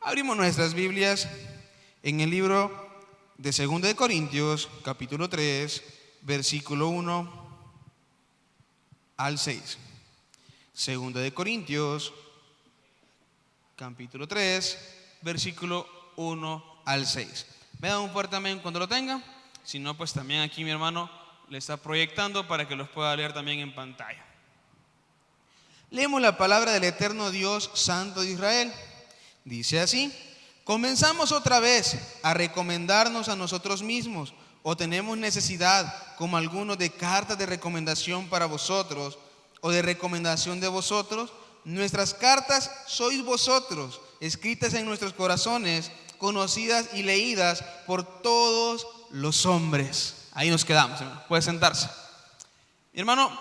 Abrimos nuestras Biblias en el libro de 2 de Corintios, capítulo 3, versículo 1 al 6. 2 de Corintios, capítulo 3, versículo 1 al 6. Me da un fuerte amén cuando lo tenga. Si no, pues también aquí mi hermano le está proyectando para que los pueda leer también en pantalla. Leemos la palabra del eterno Dios Santo de Israel. Dice así: ¿comenzamos otra vez a recomendarnos a nosotros mismos, o tenemos necesidad, como algunos, de cartas de recomendación para vosotros, o de recomendación de vosotros? Nuestras cartas sois vosotros, escritas en nuestros corazones, conocidas y leídas por todos los hombres. Ahí nos quedamos, hermano. Puede sentarse. Mi hermano,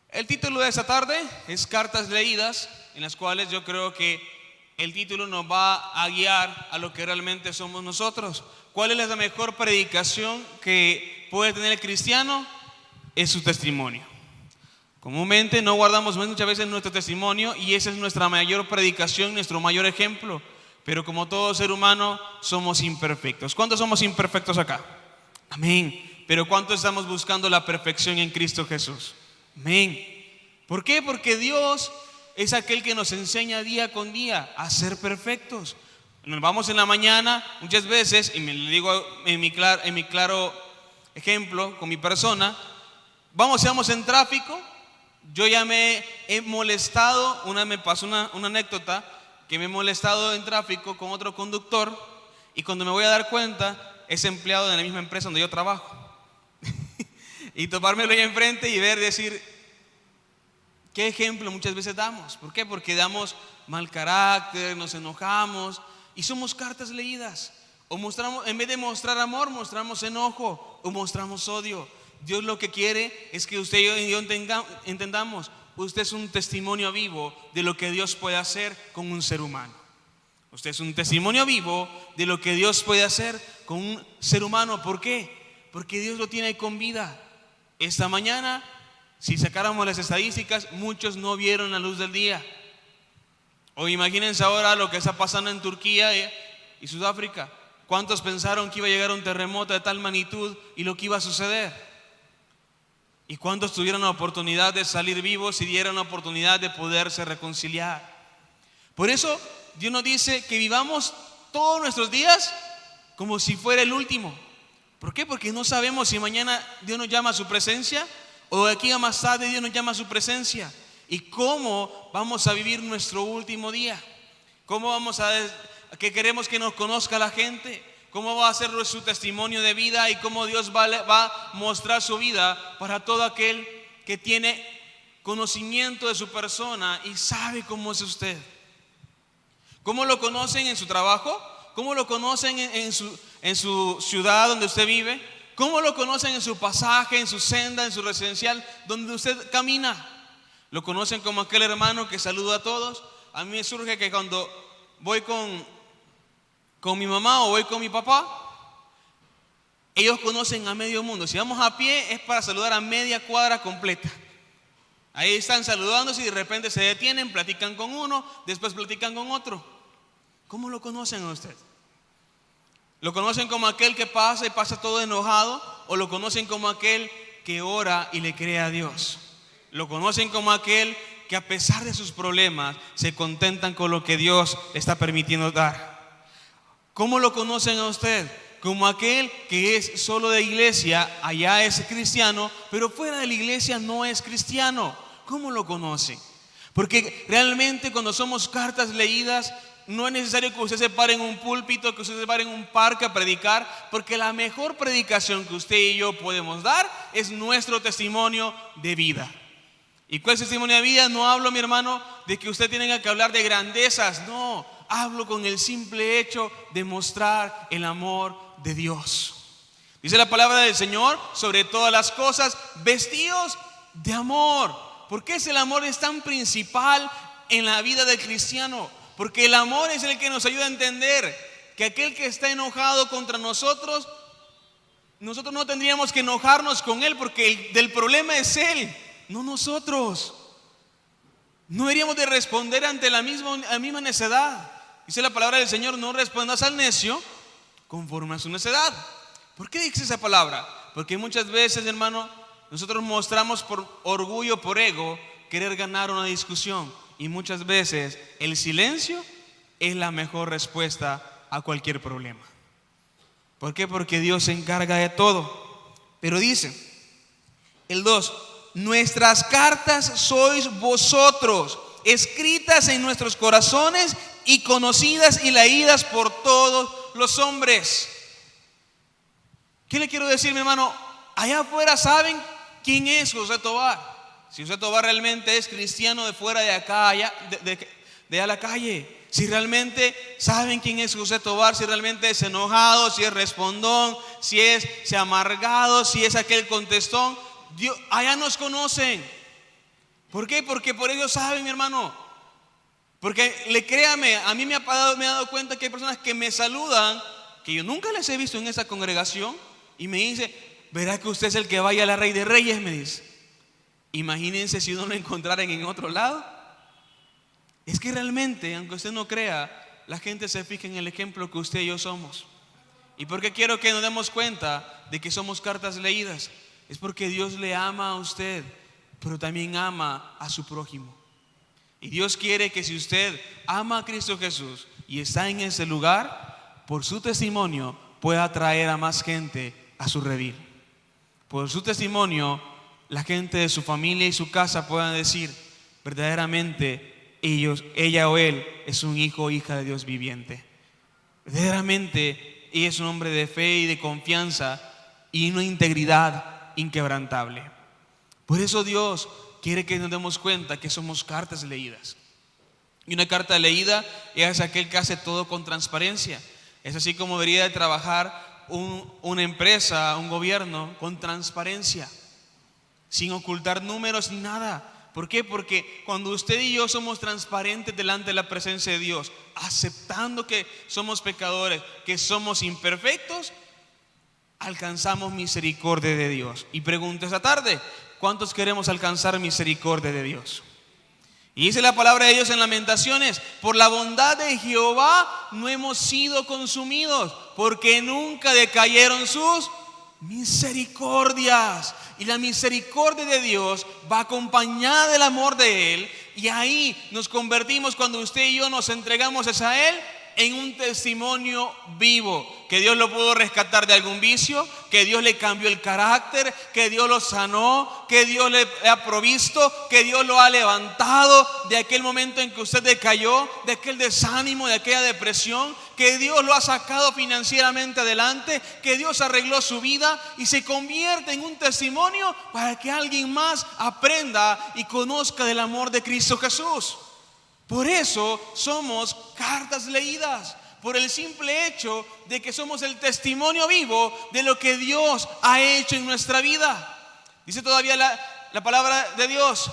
el título de esta tarde es Cartas Leídas, en las cuales yo creo que el título nos va a guiar a lo que realmente somos nosotros. ¿Cuál es la mejor predicación que puede tener el cristiano? Es su testimonio. Comúnmente no guardamos muchas veces nuestro testimonio, y esa es nuestra mayor predicación, nuestro mayor ejemplo. Pero como todo ser humano, somos imperfectos. ¿Cuántos somos imperfectos acá? Amén. Pero ¿cuántos estamos buscando la perfección en Cristo Jesús? Amén. ¿Por qué? Porque Dios es aquel que nos enseña día con día a ser perfectos. Nos vamos en la mañana muchas veces, y me lo digo en mi claro ejemplo con mi persona. Vamos en tráfico. Yo ya me he molestado. Me pasó una anécdota que me he molestado en tráfico con otro conductor, y cuando me voy a dar cuenta es empleado de la misma empresa donde yo trabajo. Y topármelo ahí enfrente y decir, ¿qué ejemplo muchas veces damos? ¿Por qué? Porque damos mal carácter, nos enojamos y somos cartas leídas. O mostramos, en vez de mostrar amor, mostramos enojo o mostramos odio. Dios lo que quiere es que usted y yo entendamos: usted es un testimonio vivo de lo que Dios puede hacer con un ser humano. Usted es un testimonio vivo de lo que Dios puede hacer con un ser humano. ¿Por qué? Porque Dios lo tiene con vida. Esta mañana, si sacáramos las estadísticas, muchos no vieron la luz del día. O imagínense ahora lo que está pasando en Turquía y Sudáfrica. ¿Cuántos pensaron que iba a llegar un terremoto de tal magnitud y lo que iba a suceder? ¿Y cuántos tuvieron la oportunidad de salir vivos y dieron la oportunidad de poderse reconciliar? Por eso Dios nos dice que vivamos todos nuestros días como si fuera el último. ¿Por qué? Porque no sabemos si mañana Dios nos llama a su presencia, o de aquí a más tarde Dios nos llama a su presencia. ¿Y cómo vamos a vivir nuestro último día? ¿Cómo vamos que queremos que nos conozca la gente? ¿Cómo va a ser su testimonio de vida? Y cómo Dios va a mostrar su vida para todo aquel que tiene conocimiento de su persona y sabe cómo es usted. ¿Cómo lo conocen en su trabajo? ¿Cómo lo conocen en su ciudad donde usted vive? ¿Cómo lo conocen en su pasaje, en su senda, en su residencial donde usted camina? ¿Lo conocen como aquel hermano que saluda a todos? A mí me surge que cuando voy con mi mamá o voy con mi papá, ellos conocen a medio mundo. Si vamos a pie es para saludar a media cuadra completa. Ahí están saludándose y de repente se detienen, platican con uno, después platican con otro. ¿Cómo lo conocen a usted? ¿Lo conocen como aquel que pasa y pasa todo enojado? ¿O lo conocen como aquel que ora y le cree a Dios? ¿Lo conocen como aquel que a pesar de sus problemas se contentan con lo que Dios le está permitiendo dar? ¿Cómo lo conocen a usted? Como aquel que es solo de iglesia, allá es cristiano, pero fuera de la iglesia no es cristiano. ¿Cómo lo conocen? Porque realmente cuando somos cartas leídas, no es necesario que usted se pare en un púlpito, que usted se pare en un parque a predicar, porque la mejor predicación que usted y yo podemos dar es nuestro testimonio de vida. ¿Y cuál es el testimonio de vida? No hablo, mi hermano, de que usted tenga que hablar de grandezas. No, hablo con el simple hecho de mostrar el amor de Dios. Dice la palabra del Señor: sobre todas las cosas, vestidos de amor. ¿Por qué el amor es tan principal en la vida del cristiano? Porque el amor es el que nos ayuda a entender que aquel que está enojado contra nosotros no tendríamos que enojarnos con él, porque del problema es él, no nosotros. No deberíamos de responder ante la misma necedad. Dice la palabra del Señor: no respondas al necio conforme a su necedad. ¿Por qué dice esa palabra? Porque muchas veces, hermano, nosotros mostramos por orgullo, por ego, querer ganar una discusión. Y muchas veces el silencio es la mejor respuesta a cualquier problema. ¿Por qué? Porque Dios se encarga de todo. Pero dice el 2: nuestras cartas sois vosotros, escritas en nuestros corazones y conocidas y leídas por todos los hombres. ¿Qué le quiero decir, mi hermano? Allá afuera saben quién es José Tobar. Si José Tobar realmente es cristiano de fuera de acá, allá, de a la calle. Si realmente saben quién es José Tobar, si realmente es enojado, si es respondón, si es amargado, si es aquel contestón, Dios, allá nos conocen. ¿Por qué? Porque por ellos saben, mi hermano. Porque créame, a mí me ha dado cuenta que hay personas que me saludan, que yo nunca les he visto en esa congregación, y me dice: verá que usted es el que vaya a la Rey de Reyes, me dice. Imagínense si no lo encontraran en otro lado. Es que realmente, aunque usted no crea, la gente se fija en el ejemplo que usted y yo somos. ¿Y por qué quiero que nos demos cuenta de que somos cartas leídas? Es porque Dios le ama a usted, pero también ama a su prójimo. Y Dios quiere que si usted ama a Cristo Jesús y está en ese lugar, por su testimonio pueda atraer a más gente a su redil. Por su testimonio, la gente de su familia y su casa puedan decir: verdaderamente ella o él es un hijo o hija de Dios viviente. Verdaderamente ella es un hombre de fe y de confianza y una integridad inquebrantable. Por eso Dios quiere que nos demos cuenta que somos cartas leídas. Y una carta leída es aquel que hace todo con transparencia. Es así como debería de trabajar una empresa, un gobierno, con transparencia, sin ocultar números ni nada. ¿Por qué? Porque cuando usted y yo somos transparentes delante de la presencia de Dios, aceptando que somos pecadores, que somos imperfectos, alcanzamos misericordia de Dios. Y pregunto esta tarde: ¿cuántos queremos alcanzar misericordia de Dios? Y dice la palabra de Dios en Lamentaciones: por la bondad de Jehová no hemos sido consumidos, porque nunca decayeron sus misericordias. Y la misericordia de Dios va acompañada del amor de Él, y ahí nos convertimos, cuando usted y yo nos entregamos a Él, en un testimonio vivo. Que Dios lo pudo rescatar de algún vicio, que Dios le cambió el carácter, que Dios lo sanó, que Dios le ha provisto, que Dios lo ha levantado de aquel momento en que usted decayó, de aquel desánimo, de aquella depresión, que Dios lo ha sacado financieramente adelante, que Dios arregló su vida y se convierte en un testimonio para que alguien más aprenda y conozca del amor de Cristo Jesús. Por eso somos cartas leídas, por el simple hecho de que somos el testimonio vivo de lo que Dios ha hecho en nuestra vida. Dice todavía la palabra de Dios,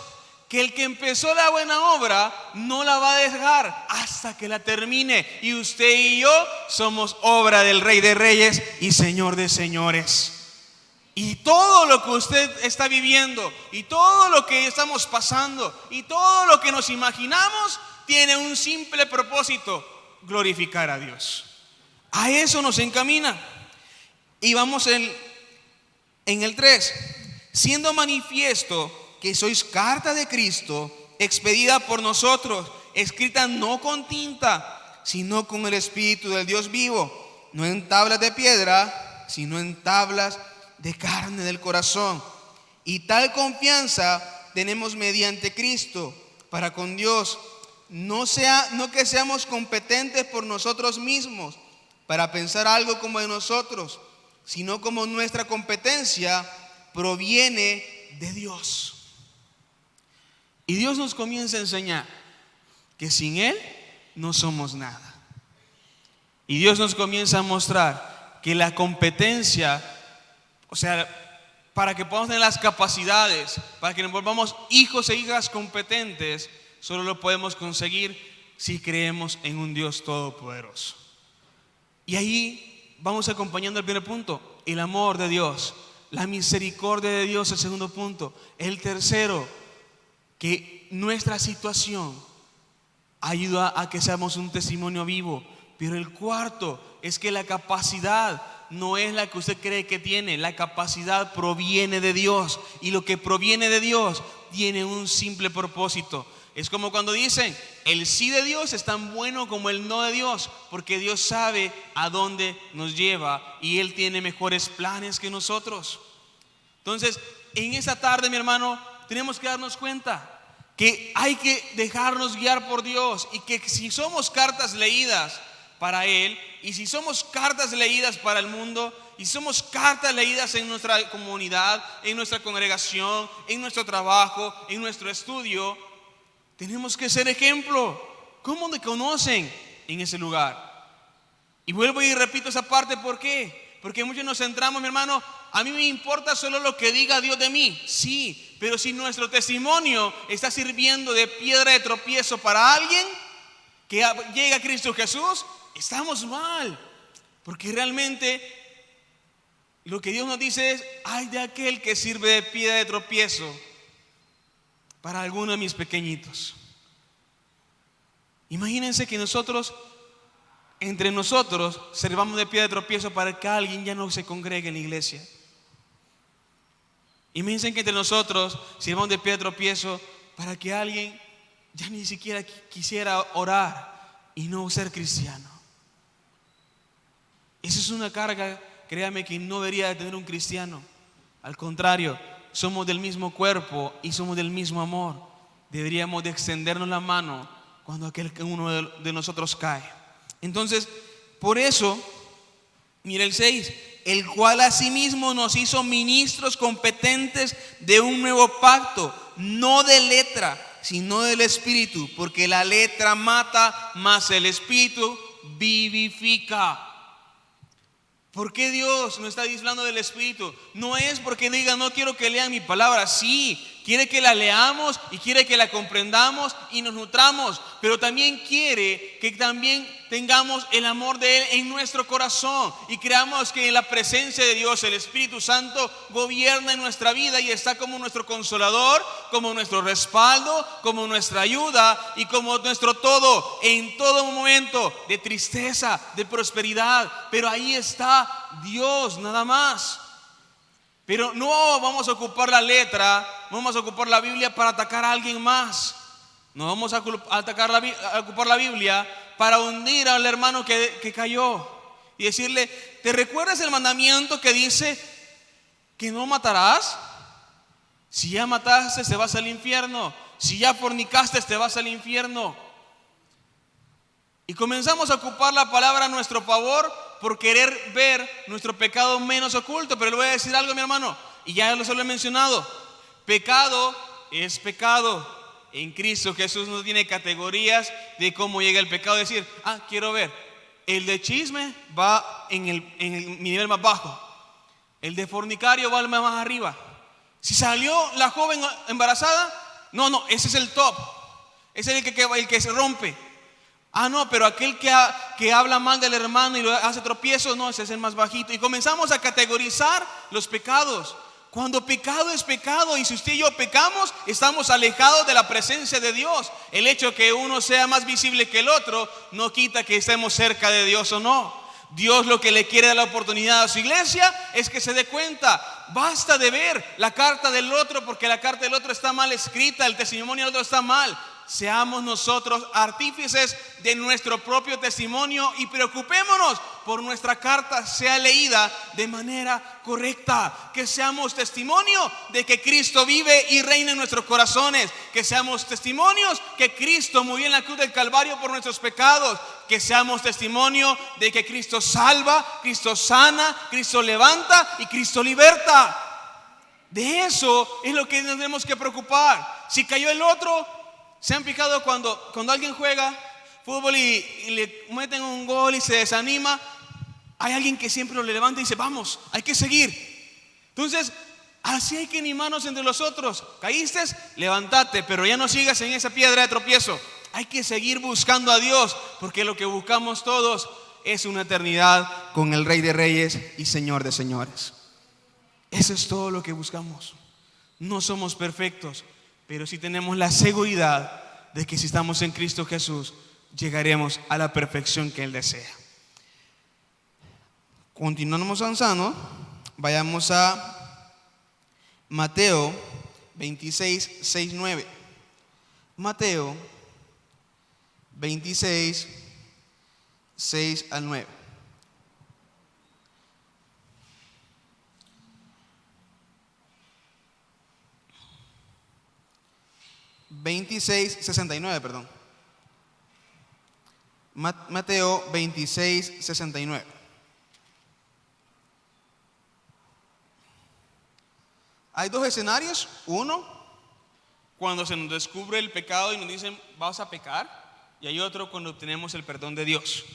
que el que empezó la buena obra no la va a dejar hasta que la termine. Y usted y yo somos obra del Rey de Reyes y Señor de Señores. Y todo lo que usted está viviendo, y todo lo que estamos pasando, y todo lo que nos imaginamos, tiene un simple propósito: glorificar a Dios. A eso nos encamina. Y vamos en el 3: siendo manifiesto que sois carta de Cristo, expedida por nosotros, escrita no con tinta, sino con el Espíritu del Dios vivo, no en tablas de piedra, sino en tablas de carne del corazón. Y tal confianza tenemos mediante Cristo para con Dios. No que seamos competentes por nosotros mismos para pensar algo como de nosotros, sino como nuestra competencia proviene de Dios. Y Dios nos comienza a enseñar que sin Él no somos nada. Y Dios nos comienza a mostrar que la competencia, o sea, para que podamos tener las capacidades, para que nos volvamos hijos e hijas competentes, solo lo podemos conseguir si creemos en un Dios todopoderoso. Y ahí vamos acompañando el primer punto: el amor de Dios, la misericordia de Dios, el segundo punto. El tercero, que nuestra situación ayuda a que seamos un testimonio vivo. Pero el cuarto es que la capacidad no es la que usted cree que tiene. La capacidad proviene de Dios, y lo que proviene de Dios tiene un simple propósito. Es como cuando dicen, el sí de Dios es tan bueno como el no de Dios, porque Dios sabe a dónde nos lleva y Él tiene mejores planes que nosotros. Entonces, en esta tarde, mi hermano, tenemos que darnos cuenta que hay que dejarnos guiar por Dios, y que si somos cartas leídas para Él, y si somos cartas leídas para el mundo, y somos cartas leídas en nuestra comunidad, en nuestra congregación, en nuestro trabajo, en nuestro estudio, tenemos que ser ejemplo. ¿Cómo me conocen en ese lugar? Y vuelvo y repito esa parte. ¿Por qué? Porque muchos nos centramos, mi hermano, a mí me importa solo lo que diga Dios de mí. Sí, pero si nuestro testimonio está sirviendo de piedra de tropiezo para alguien que llega a Cristo Jesús, estamos mal. Porque realmente lo que Dios nos dice es: ay de aquel que sirve de piedra de tropiezo para alguno de mis pequeñitos. Imagínense que nosotros, entre nosotros, sirvamos de piedra de tropiezo para que alguien ya no se congregue en la iglesia. Imagínense que entre nosotros sirvamos de piedra de tropiezo para que alguien ya ni siquiera quisiera orar y no ser cristiano. Esa es una carga, créame, que no debería de tener un cristiano. Al contrario, somos del mismo cuerpo y somos del mismo amor. Deberíamos de extendernos la mano cuando uno de nosotros cae. Entonces, por eso, mire el 6, el cual asimismo nos hizo ministros competentes de un nuevo pacto, no de letra, sino del Espíritu, porque la letra mata, mas el Espíritu vivifica. ¿Por qué Dios no está hablando del Espíritu? No es porque diga, no quiero que lean mi palabra. Sí, quiere que la leamos y quiere que la comprendamos y nos nutramos, pero también quiere que también tengamos el amor de Él en nuestro corazón y creamos que en la presencia de Dios el Espíritu Santo gobierna en nuestra vida y está como nuestro consolador, como nuestro respaldo, como nuestra ayuda y como nuestro todo en todo momento de tristeza, de prosperidad. Pero ahí está Dios, nada más. Pero no vamos a ocupar la letra, no vamos a ocupar la Biblia para atacar a alguien más. No vamos a ocupar la Biblia para hundir al hermano que cayó y decirle: ¿te recuerdas el mandamiento que dice que no matarás? Si ya mataste, te vas al infierno. Si ya fornicaste, te vas al infierno. Y comenzamos a ocupar la palabra a nuestro favor por querer ver nuestro pecado menos oculto. Pero le voy a decir algo, mi hermano, y ya lo he mencionado: pecado es pecado. En Cristo Jesús no tiene categorías de cómo llega el pecado. Decir, quiero ver, el de chisme va en el nivel más bajo, el de fornicario va al más arriba. Si salió la joven embarazada, no, ese es el top, ese es el que se rompe. No, pero aquel que habla mal del hermano y lo hace tropiezo, no, ese es el más bajito. Y comenzamos a categorizar los pecados, cuando pecado es pecado. Y si usted y yo pecamos, estamos alejados de la presencia de Dios. El hecho que uno sea más visible que el otro no quita que estemos cerca de Dios o no. Dios lo que le quiere dar la oportunidad a su iglesia es que se dé cuenta. Basta de ver la carta del otro, porque la carta del otro está mal escrita, el testimonio del otro está mal. Seamos nosotros artífices de nuestro propio testimonio y preocupémonos por nuestra carta sea leída de manera correcta. Que seamos testimonio de que Cristo vive y reina en nuestros corazones. Que seamos testimonios que Cristo murió en la cruz del Calvario por nuestros pecados. Que seamos testimonio de que Cristo salva, Cristo sana, Cristo levanta y Cristo liberta. De eso es lo que nos tenemos que preocupar. Si cayó el otro, ¿se han fijado cuando alguien juega fútbol y le meten un gol y se desanima? Hay alguien que siempre lo levanta y dice: vamos, hay que seguir. Entonces, así hay que animarnos entre los otros. Caíste, levántate, pero ya no sigas en esa piedra de tropiezo. Hay que seguir buscando a Dios, porque lo que buscamos todos es una eternidad con el Rey de Reyes y Señor de Señores. Eso es todo lo que buscamos. No somos perfectos, pero sí tenemos la seguridad de que si estamos en Cristo Jesús, llegaremos a la perfección que Él desea. Continuamos avanzando. Vayamos a Mateo 26, 6, 9. Mateo 26, 6 al 9. 26, 69, perdón. Mateo 26, 69. Hay dos escenarios. Uno, cuando se nos descubre el pecado y nos dicen vas a pecar. Y hay otro cuando obtenemos el perdón de Dios.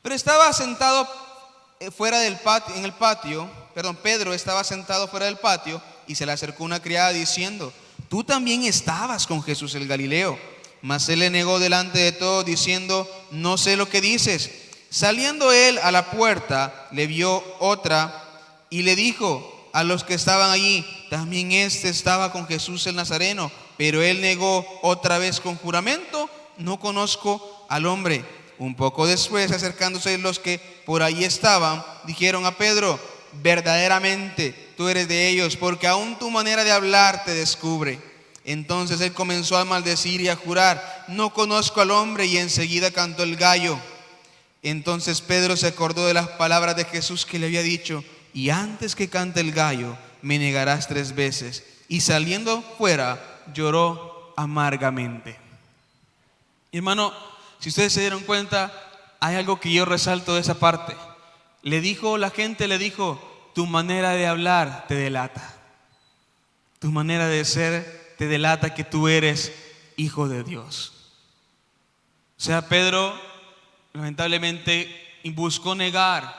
Pero estaba sentado fuera del patio, en el patio. Pedro estaba sentado fuera del patio y se le acercó una criada diciendo: tú también estabas con Jesús el Galileo. Mas él le negó delante de todos diciendo: no sé lo que dices. Saliendo él a la puerta, le vio otra y le dijo a los que estaban allí: también este estaba con Jesús el Nazareno. Pero él negó otra vez con juramento: no conozco al hombre. Un poco después, acercándose los que por allí estaban, dijeron a Pedro: verdaderamente tú eres de ellos, porque aún tu manera de hablar te descubre. Entonces él comenzó a maldecir y a jurar: no conozco al hombre, y enseguida cantó el gallo. Entonces Pedro se acordó de las palabras de Jesús que le había dicho: y antes que cante el gallo, me negarás 3 veces. Y saliendo fuera, lloró amargamente. Hermano, si ustedes se dieron cuenta, hay algo que yo resalto de esa parte. La gente le dijo: tu manera de hablar te delata. Tu manera de ser te delata que tú eres hijo de Dios. O sea, Pedro lamentablemente buscó negar,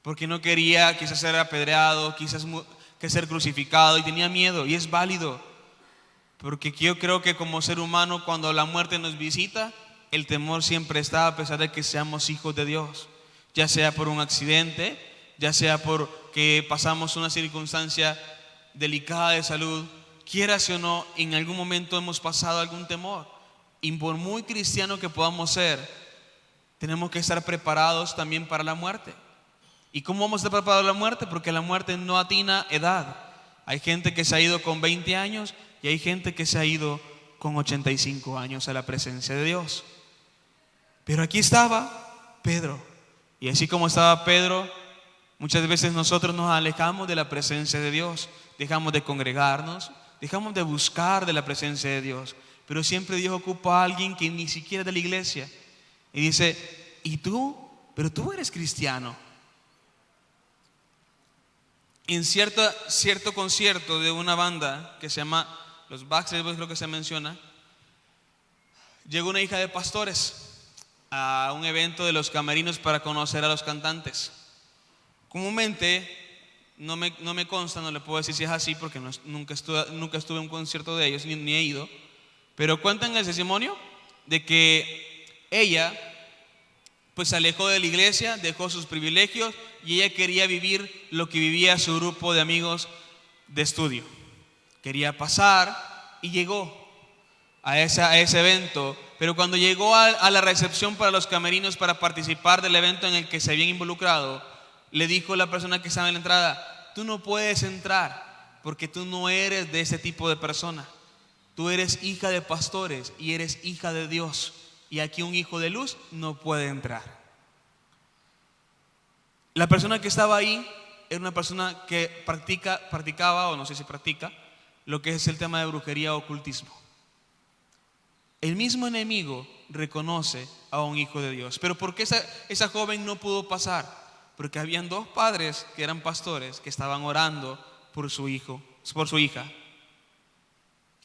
porque no quería quizás ser apedreado, quizás que ser crucificado, y tenía miedo, y es válido. Porque yo creo que como ser humano, cuando la muerte nos visita, el temor siempre está, a pesar de que seamos hijos de Dios. Ya sea por un accidente, ya sea porque pasamos una circunstancia delicada de salud, quieras o no, en algún momento hemos pasado algún temor. Y por muy cristiano que podamos ser, tenemos que estar preparados también para la muerte. ¿Y cómo vamos a estar preparados para la muerte? Porque la muerte no atina edad. Hay gente que se ha ido con 20 años y hay gente que se ha ido con 85 años a la presencia de Dios. Pero aquí estaba Pedro. Y así como estaba Pedro, muchas veces nosotros nos alejamos de la presencia de Dios. Dejamos de congregarnos, dejamos de buscar de la presencia de Dios. Pero siempre Dios ocupa a alguien que ni siquiera es de la iglesia. Y dice: ¿y tú? Pero tú eres cristiano. En cierto concierto de una banda que se llama los Backstreet Boys, creo que se menciona, llegó una hija de pastores a un evento de los camerinos para conocer a los cantantes. Comúnmente, no me consta, no le puedo decir si es así, porque nunca estuve en un concierto de ellos, ni he ido, pero cuentan el testimonio de que ella pues se alejó de la iglesia, dejó sus privilegios y ella quería vivir lo que vivía su grupo de amigos de estudio. Quería pasar y llegó a ese evento, pero cuando llegó a la recepción para los camerinos para participar del evento en el que se habían involucrado, le dijo la persona que estaba en la entrada: tú no puedes entrar porque tú no eres de ese tipo de persona. Tú eres hija de pastores y eres hija de Dios. Y aquí un hijo de luz no puede entrar. La persona que estaba ahí era una persona que practicaba, o no sé si practica, lo que es el tema de brujería o ocultismo. El mismo enemigo reconoce a un hijo de Dios. Pero ¿por qué esa joven no pudo pasar? Porque habían 2 padres que eran pastores que estaban orando por su hija.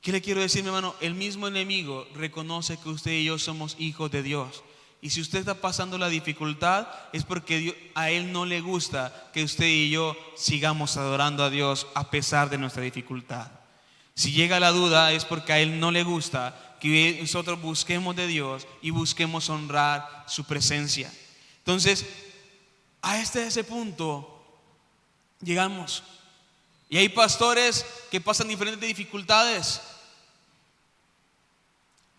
¿Qué le quiero decir, mi hermano? El mismo enemigo reconoce que usted y yo somos hijos de Dios. Y si usted está pasando la dificultad, es porque a Él no le gusta que usted y yo sigamos adorando a Dios a pesar de nuestra dificultad. Si llega la duda, es porque a Él no le gusta que nosotros busquemos de Dios y busquemos honrar su presencia. Entonces, a ese punto llegamos. Y hay pastores que pasan diferentes dificultades.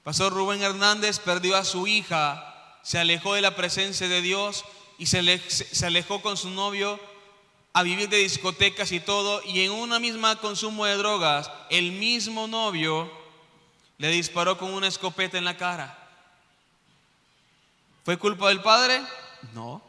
Pastor Rubén Hernández perdió a su hija, se alejó de la presencia de Dios y se alejó con su novio a vivir de discotecas y todo, y en una misma consumo de drogas, el mismo novio le disparó con una escopeta en la cara. ¿Fue culpa del padre? No.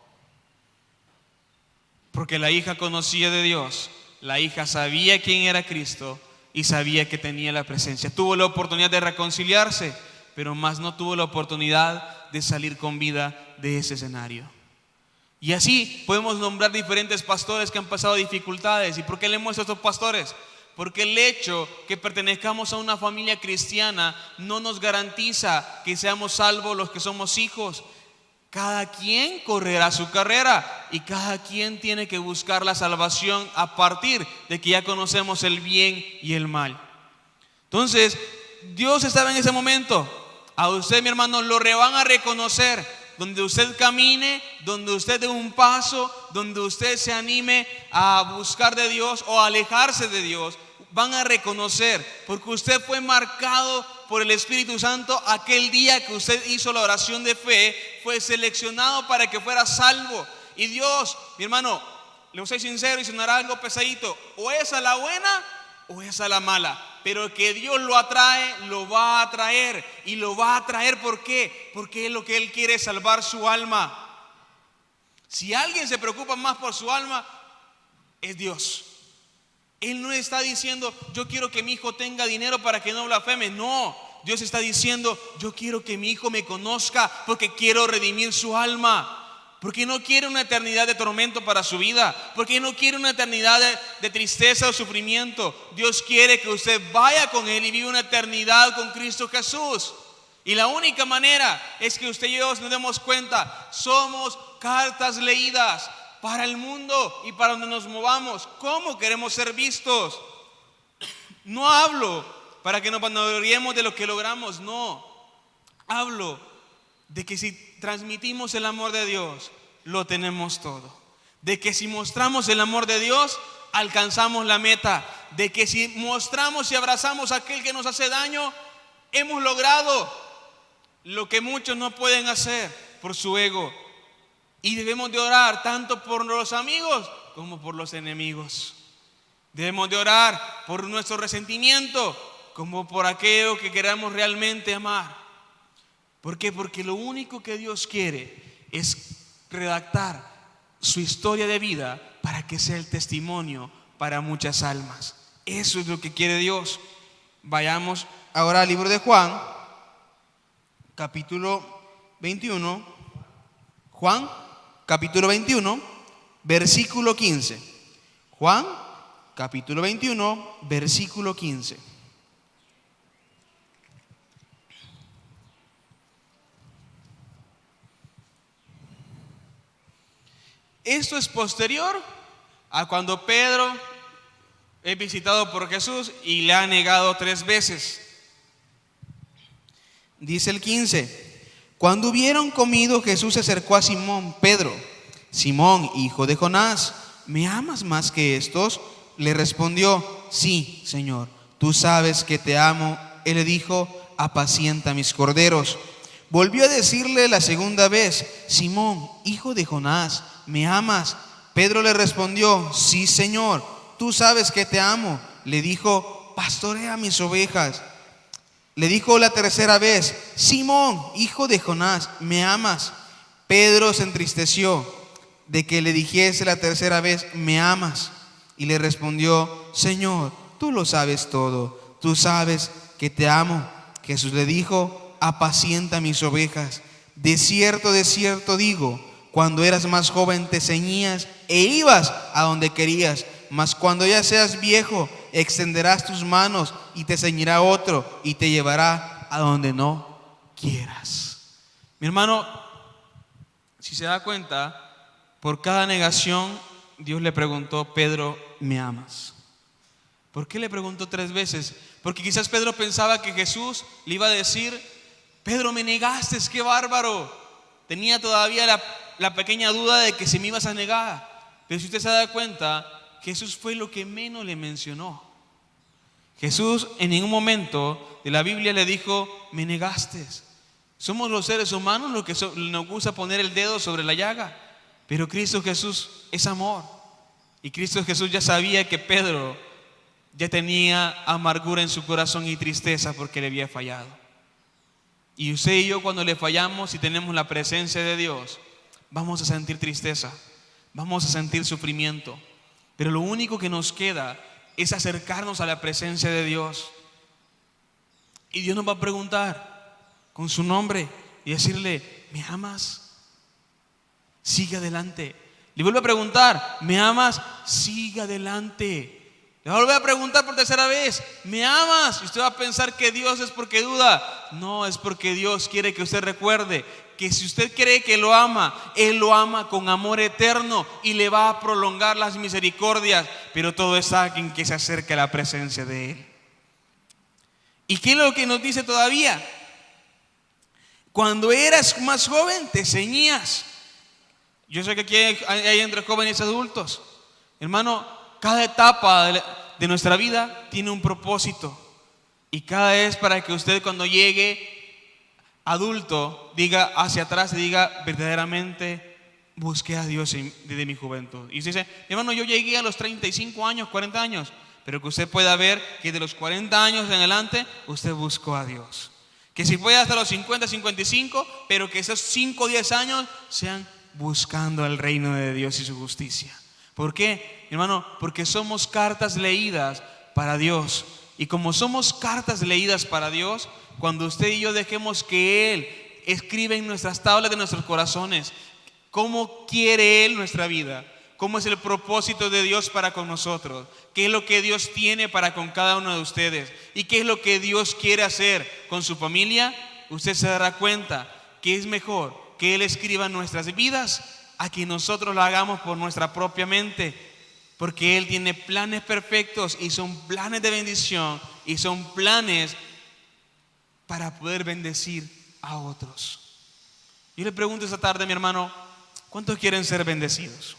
Porque la hija conocía de Dios, la hija sabía quién era Cristo y sabía que tenía la presencia. Tuvo la oportunidad de reconciliarse, pero más no tuvo la oportunidad de salir con vida de ese escenario. Y así podemos nombrar diferentes pastores que han pasado dificultades. ¿Y por qué le muestro a estos pastores? Porque el hecho que pertenezcamos a una familia cristiana no nos garantiza que seamos salvos los que somos hijos. Cada quien correrá su carrera y cada quien tiene que buscar la salvación a partir de que ya conocemos el bien y el mal. Entonces, Dios estaba en ese momento. A usted, mi hermano, lo van a reconocer. Donde usted camine, donde usted dé un paso, donde usted se anime a buscar de Dios o a alejarse de Dios, van a reconocer, porque usted fue marcado por el Espíritu Santo aquel día que usted hizo la oración de fe, fue seleccionado para que fuera salvo. Y Dios, mi hermano, le soy sincero y sonará algo pesadito, o es a la buena o es a la mala. Pero que Dios lo atrae, lo va a atraer. Y lo va a atraer, ¿por qué? Porque lo que Él quiere es salvar su alma. Si alguien se preocupa más por su alma, es Dios. Él no está diciendo, yo quiero que mi hijo tenga dinero para que no blasfeme. No, Dios está diciendo, yo quiero que mi hijo me conozca porque quiero redimir su alma. Porque no quiere una eternidad de tormento para su vida. Porque no quiere una eternidad de tristeza o sufrimiento. Dios quiere que usted vaya con Él y viva una eternidad con Cristo Jesús. Y la única manera es que usted y yo nos demos cuenta. Somos cartas leídas para el mundo y para donde nos movamos. ¿Cómo queremos ser vistos? No hablo para que nos vanagloriemos de lo que logramos. No. Hablo de que si transmitimos el amor de Dios, lo tenemos todo. De que si mostramos el amor de Dios, alcanzamos la meta. De que si mostramos y abrazamos a aquel que nos hace daño, hemos logrado lo que muchos no pueden hacer por su ego. Y debemos de orar tanto por los amigos como por los enemigos. Debemos de orar por nuestro resentimiento como por aquello que queramos realmente amar. ¿Por qué? Porque lo único que Dios quiere es redactar su historia de vida para que sea el testimonio para muchas almas. Eso es lo que quiere Dios. Vayamos ahora al libro de Juan, capítulo 21. Juan, capítulo 21, versículo 15. Juan, capítulo 21, versículo 15. Esto es posterior a cuando Pedro es visitado por Jesús y le ha negado 3 veces. Dice el 15: cuando hubieron comido, Jesús se acercó a Simón Pedro. Simón, hijo de Jonás, ¿me amas más que estos? Le respondió: sí, Señor, tú sabes que te amo. Él le dijo: apacienta mis corderos. Volvió a decirle la segunda vez: Simón, hijo de Jonás, ¿me amas? Pedro le respondió: sí, Señor, tú sabes que te amo. Le dijo: pastorea mis ovejas. Le dijo la tercera vez: Simón, hijo de Jonás, ¿me amas? Pedro se entristeció de que le dijese la tercera vez: ¿me amas? Y le respondió: Señor, tú lo sabes todo, tú sabes que te amo. Jesús le dijo: apacienta mis ovejas. De cierto digo, cuando eras más joven te ceñías e ibas a donde querías, mas cuando ya seas viejo, extenderás tus manos y te ceñirá otro y te llevará a donde no quieras. Mi hermano, si se da cuenta, por cada negación Dios le preguntó: Pedro, ¿me amas? ¿Por qué le preguntó 3 veces? Porque quizás Pedro pensaba que Jesús le iba a decir: Pedro, me negaste, qué bárbaro. Tenía todavía la pequeña duda de que si me ibas a negar. Pero si usted se da cuenta, Jesús fue lo que menos le mencionó. Jesús en ningún momento de la Biblia le dijo, me negaste. Somos los seres humanos los que nos gusta poner el dedo sobre la llaga, pero Cristo Jesús es amor. Y Cristo Jesús ya sabía que Pedro ya tenía amargura en su corazón y tristeza porque le había fallado. Y usted y yo, cuando le fallamos y tenemos la presencia de Dios, vamos a sentir tristeza, vamos a sentir sufrimiento, pero lo único que nos queda es acercarnos a la presencia de Dios. Y Dios nos va a preguntar con su nombre y decirle, ¿me amas? Sigue adelante. Le vuelve a preguntar, ¿me amas? Sigue adelante. Le va a volver a preguntar por tercera vez, ¿me amas? Y usted va a pensar que Dios es porque duda. No, es porque Dios quiere que usted recuerde que si usted cree que lo ama, Él lo ama con amor eterno y le va a prolongar las misericordias. Pero todo está en que se acerque a la presencia de Él. ¿Y qué es lo que nos dice todavía? Cuando eras más joven te ceñías. Yo sé que aquí hay entre jóvenes y adultos. Hermano, cada etapa de nuestra vida tiene un propósito. Y cada vez para que usted, cuando llegue adulto, diga hacia atrás y diga, verdaderamente busqué a Dios desde mi juventud. Y usted dice, hermano, yo llegué a los 35 años, 40 años. Pero que usted pueda ver que de los 40 años en adelante usted buscó a Dios. Que si puede hasta los 50, 55, pero que esos 5 o 10 años sean buscando el reino de Dios y su justicia. ¿Por qué, hermano? Porque somos cartas leídas para Dios. Y como somos cartas leídas para Dios, cuando usted y yo dejemos que Él escriba en nuestras tablas de nuestros corazones cómo quiere Él nuestra vida, cómo es el propósito de Dios para con nosotros, qué es lo que Dios tiene para con cada uno de ustedes y qué es lo que Dios quiere hacer con su familia, usted se dará cuenta que es mejor que Él escriba nuestras vidas a que nosotros lo hagamos por nuestra propia mente, porque Él tiene planes perfectos y son planes de bendición y son planes para poder bendecir a otros. Yo le pregunto esta tarde, mi hermano, ¿cuántos quieren ser bendecidos?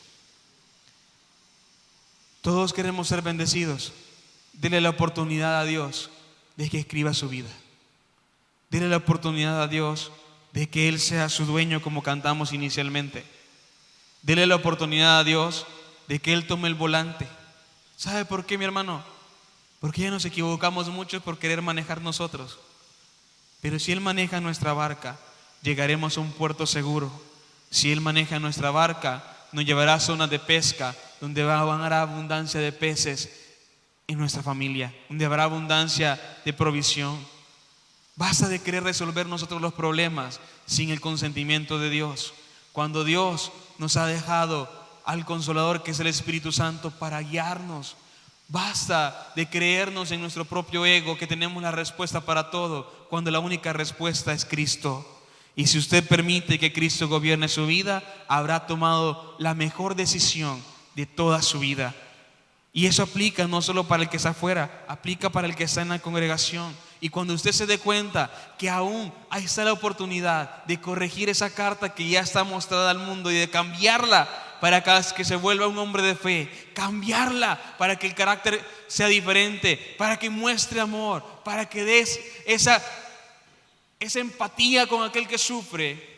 Todos queremos ser bendecidos. Dele la oportunidad a Dios de que escriba su vida. Dele la oportunidad a Dios de que Él sea su dueño, como cantamos inicialmente. Dele la oportunidad a Dios de que Él tome el volante. ¿Sabe por qué, mi hermano? Porque ya nos equivocamos mucho por querer manejar nosotros. Pero si Él maneja nuestra barca, llegaremos a un puerto seguro. Si Él maneja nuestra barca, nos llevará a zonas de pesca donde habrá abundancia de peces en nuestra familia, donde habrá abundancia de provisión. Basta de querer resolver nosotros los problemas sin el consentimiento de Dios. Cuando Dios nos ha dejado al Consolador, que es el Espíritu Santo, para guiarnos. Basta de creernos en nuestro propio ego que tenemos la respuesta para todo, cuando la única respuesta es Cristo. Y si usted permite que Cristo gobierne su vida, habrá tomado la mejor decisión de toda su vida. Y eso aplica no solo para el que está afuera, aplica para el que está en la congregación. Y cuando usted se dé cuenta que aún ahí está la oportunidad de corregir esa carta que ya está mostrada al mundo y de cambiarla para que se vuelva un hombre de fe, cambiarla para que el carácter sea diferente, para que muestre amor, para que des esa empatía con aquel que sufre,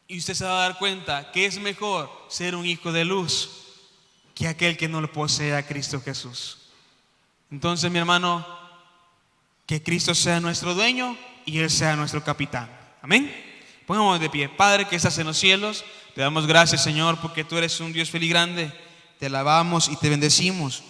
y usted se va a dar cuenta que es mejor ser un hijo de luz que aquel que no lo posee a Cristo Jesús. Entonces, mi hermano, que Cristo sea nuestro dueño y Él sea nuestro capitán. Amén. Pongámonos de pie. Padre que estás en los cielos, te damos gracias, Señor, porque tú eres un Dios feliz y grande. Te alabamos y te bendecimos.